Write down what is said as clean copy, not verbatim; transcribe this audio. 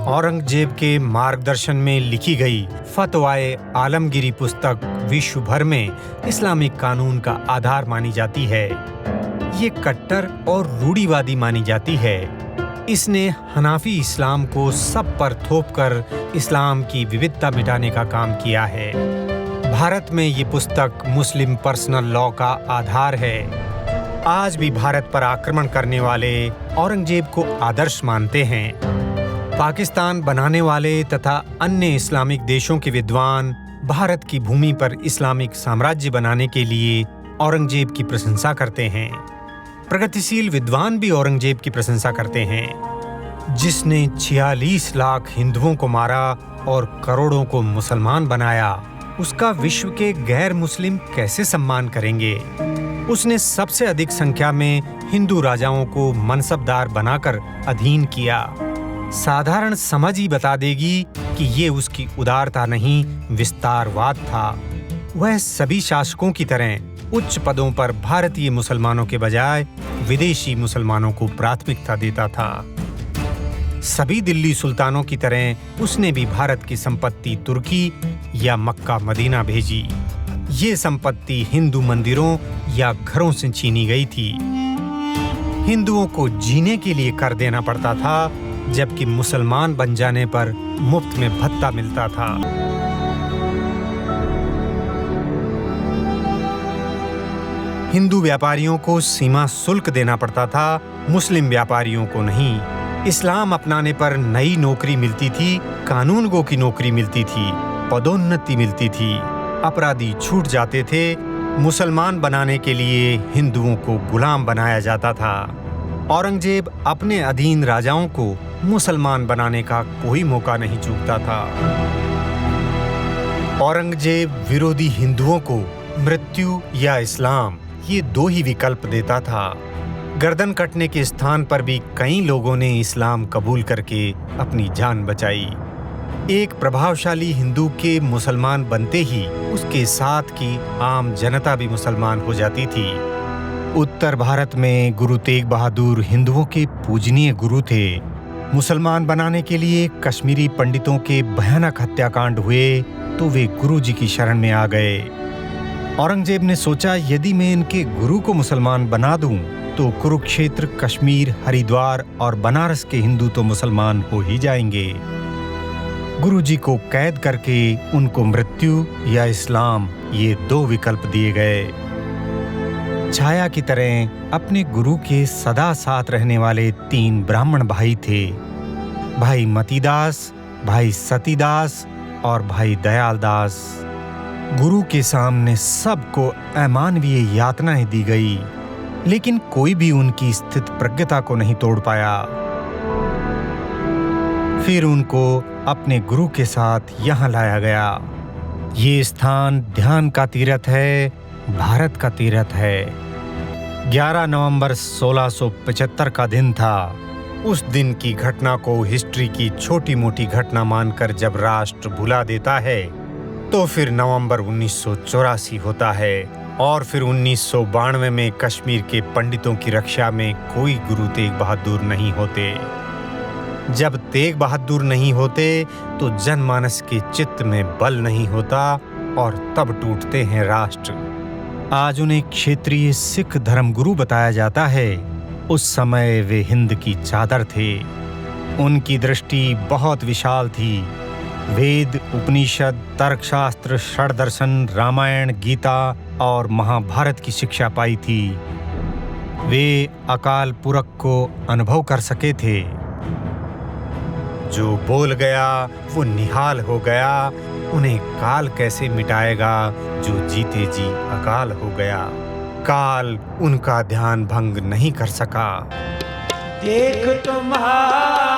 औरंगजेब के मार्गदर्शन में लिखी गई फतवाए आलमगीरी पुस्तक विश्व भर में इस्लामिक कानून का आधार मानी जाती है। ये कट्टर और रूढ़िवादी मानी जाती है। इसने हनाफी इस्लाम को सब पर थोपकर इस्लाम की विविधता मिटाने का काम किया है। भारत में ये पुस्तक मुस्लिम पर्सनल लॉ का आधार है। आज भी भारत पर आक्रमण करने वाले औरंगजेब को आदर्श मानते हैं। पाकिस्तान बनाने वाले तथा अन्य इस्लामिक देशों के विद्वान भारत की भूमि पर इस्लामिक साम्राज्य बनाने के लिए औरंगजेब की प्रशंसा करते हैं। प्रगतिशील विद्वान भी औरंगजेब की प्रशंसा करते हैं, जिसने 46 लाख हिंदुओं को मारा और करोड़ों को मुसलमान बनाया। उसका विश्व के गैर मुस्लिम कैसे सम्मान करेंगे? उसने सबसे अधिक संख्या में हिंदू राजाओं को मनसबदार बनाकर अधीन किया। साधारण समझ ही बता देगी कि ये उसकी उदारता नहीं, विस्तारवाद था। वह सभी शासकों की तरह उच्च पदों पर भारतीय मुसलमानों के बजाय विदेशी मुसलमानों को प्राथमिकता देता था। सभी दिल्ली सुल्तानों की तरह उसने भी भारत की संपत्ति तुर्की या मक्का मदीना भेजी। ये संपत्ति हिंदू मंदिरों या घरों से छीनी गई थी। हिंदुओं को जीने के लिए कर देना पड़ता था, जबकि मुसलमान बन जाने पर मुफ्त में भत्ता मिलता था। हिंदू व्यापारियों को सीमा शुल्क देना पड़ता था, मुस्लिम व्यापारियों को नहीं। इस्लाम अपनाने पर नई नौकरी मिलती थी, कानूनगो की नौकरी मिलती थी, पदोन्नति मिलती थी, अपराधी छूट जाते थे। मुसलमान बनाने के लिए हिंदुओं को गुलाम बनाया जाता था। औरंगजेब अपने अधीन राजाओं को मुसलमान बनाने का कोई मौका नहीं चूकता था। औरंगजेब विरोधी हिंदुओं को मृत्यु या इस्लाम, ये दो ही विकल्प देता था। गर्दन कटने के स्थान पर भी कई लोगों ने इस्लाम कबूल करके अपनी जान बचाई। एक प्रभावशाली हिंदू के मुसलमान बनते ही उसके साथ की आम जनता भी मुसलमान हो जाती थी। उत्तर भारत में गुरु तेग बहादुर हिंदुओं के पूजनीय गुरु थे। मुसलमान बनाने के लिए कश्मीरी पंडितों के भयानक हत्याकांड हुए तो वे गुरु जी की शरण में आ गए। औरंगजेब ने सोचा, यदि मैं इनके गुरु को मुसलमान बना दूं तो कुरुक्षेत्र, कश्मीर, हरिद्वार और बनारस के हिंदू तो मुसलमान हो ही जाएंगे। गुरु जी को कैद करके उनको मृत्यु या इस्लाम, ये दो विकल्प दिए गए। छाया की तरह अपने गुरु के सदा साथ रहने वाले 3 ब्राह्मण भाई थे, भाई मतीदास, भाई सतीदास और भाई दयालदास। गुरु के सामने सबको अमानवीय यातनाएं दी गई, लेकिन कोई भी उनकी स्थित प्रज्ञता को नहीं तोड़ पाया। फिर उनको अपने गुरु के साथ यहाँ लाया गया। ये स्थान ध्यान का तीर्थ है, भारत का तीर्थ है। 11 नवंबर 1675 का दिन था। उस दिन की घटना को हिस्ट्री की छोटी मोटी घटना मानकर जब राष्ट्र भुला देता है, तो फिर नवंबर 1984 होता है और फिर 1992 में कश्मीर के पंडितों की रक्षा में कोई गुरु तेग बहादुर नहीं होते। जब तेग बहादुर नहीं होते तो जनमानस के चित्त में बल नहीं होता और तब टूटते हैं राष्ट्र। आज उन्हें क्षेत्रीय सिख धर्मगुरु बताया जाता है। उस समय वे हिंद की चादर थे। उनकी दृष्टि बहुत विशाल थी। वेद, उपनिषद, तर्कशास्त्र, षड्दर्शन, रामायण, गीता और महाभारत की शिक्षा पाई थी। वे अकाल पुरख को अनुभव कर सके थे। जो बोल गया वो निहाल हो गया, उन्हें काल कैसे मिटाएगा जो जीते जी अकाल हो गया। काल उनका ध्यान भंग नहीं कर सका। देख तुम्हारा